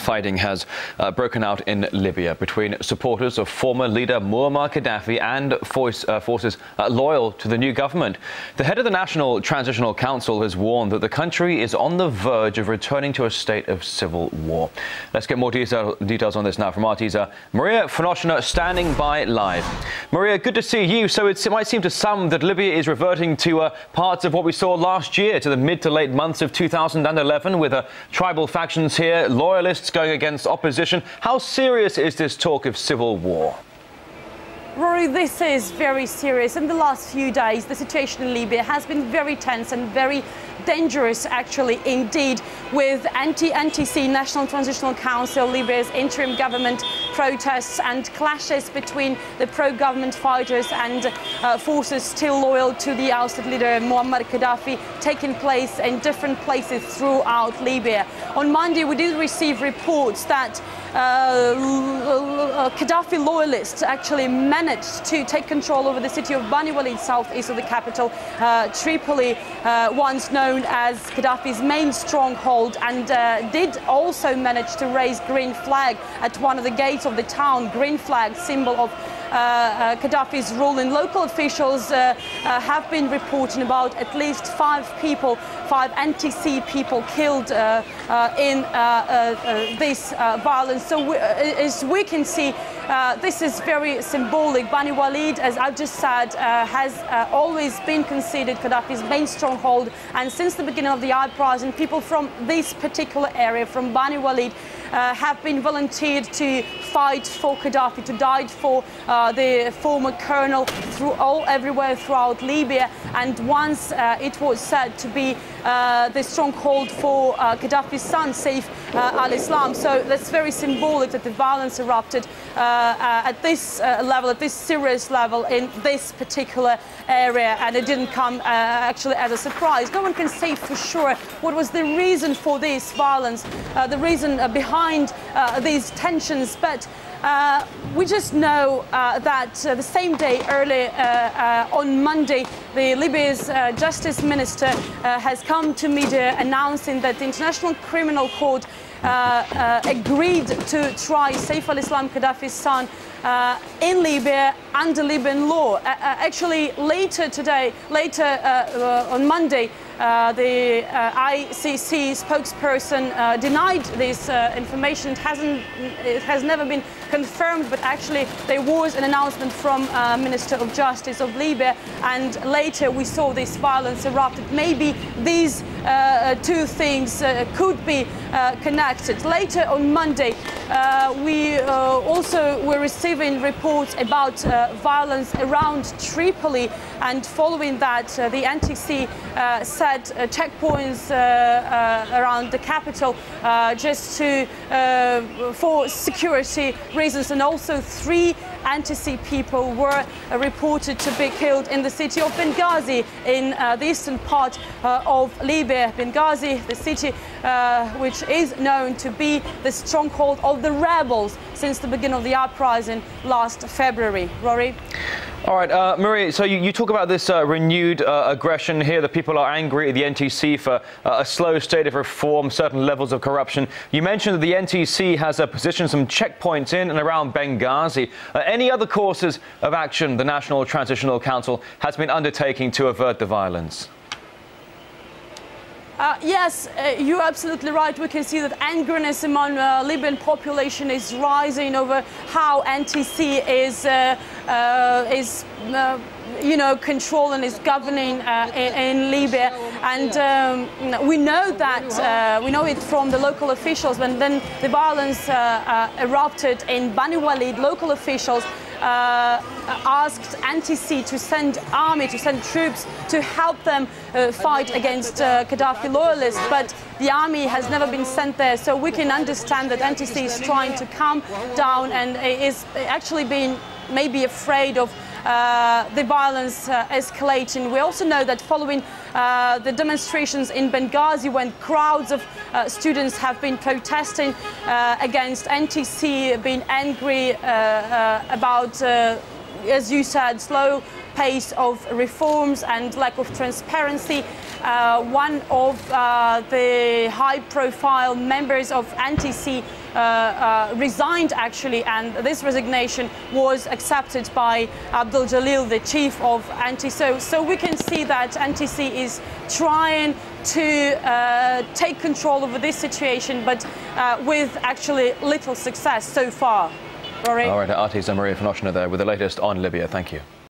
fighting has broken out in Libya between supporters of former leader Muammar Gaddafi and forces loyal to the new government. The head of the National Transitional Council has warned that the country is on the verge of returning to a state of civil war. Let's get more details on this now from RT's Maria Finoshina standing by live. Maria, good to see you. So it might seem to some that Libya is reverting to parts of what we saw last year, to the mid to late months of 2011, with tribal factions here, loyalists going against opposition. How serious is this talk of civil war? Rory, this is very serious. In the last few days, the situation in Libya has been very tense and very dangerous, actually, indeed, with NTC, National Transitional Council, Libya's interim government, protests and clashes between the pro-government fighters and forces still loyal to the ousted leader Muammar Gaddafi taking place in different places throughout Libya. On Monday, we did receive reports that Gaddafi loyalists actually managed to take control over the city of Bani Walid, southeast of the capital, Tripoli, once known as Gaddafi's main stronghold, and did also manage to raise green flag at one of the gates of the town. Green flag, symbol of Gaddafi's rule. And local officials have been reporting about at least 5 NTC people killed in this violence. So as we can see, this is very symbolic. Bani Walid, as I've just said, has always been considered Gaddafi's main stronghold, and since the beginning of the uprising, people from this particular area, from Bani Walid, have been volunteered to fight for Gaddafi, to die for the former colonel everywhere throughout Libya. And once it was said to be the stronghold for Gaddafi's son, Saif al-Islam. So that's very symbolic that the violence erupted at this level, at this serious level, in this particular area, and it didn't come actually as a surprise. No one can say for sure what was the reason for this violence, the reason behind these tensions, but we just know that the same day, early on Monday, Libya's Justice Minister has come to media announcing that the International Criminal Court agreed to try Saif al-Islam Gaddafi's son in Libya under Libyan law. Actually, later on Monday, the ICC spokesperson denied this information. It has never been confirmed, but actually there was an announcement from Minister of Justice of Libya, and later we saw this violence erupted. Maybe these two things could be connected. Later on Monday, we also were receiving reports about violence around Tripoli, and following that, the NTC set checkpoints around the capital just for security reasons, and also 3 NTC people were reported to be killed in the city of Benghazi in the eastern part of Libya. Benghazi, the city which is known to be the stronghold of the rebels since the beginning of the uprising last February. Rory? All right, Maria, so you talk about this renewed aggression here. The people are angry at the NTC for a slow state of reform, certain levels of corruption. You mentioned that the NTC has positioned some checkpoints in and around Benghazi. Any other courses of action the National Transitional Council has been undertaking to avert the violence? Yes, you're absolutely right. We can see that angerness among Libyan population is rising over how NTC is controlling, is governing in Libya, and we know that we know it from the local officials. When then the violence erupted in Bani Walid, local officials asked NTC to send army, to send troops to help them fight against Gaddafi loyalists, but the army has never been sent there. So we can understand that NTC is trying to calm down and is actually being maybe afraid of the violence escalating. We also know that following the demonstrations in Benghazi, when crowds of students have been protesting against NTC, being angry about, as you said, slow pace of reforms and lack of transparency. One of the high-profile members of NTC resigned actually, and this resignation was accepted by Abdul Jalil, the chief of NTC. So we can see that NTC is trying to take control over this situation, but with actually little success so far. Rory? All right, Artis and Maria Finoshina there with the latest on Libya. Thank you.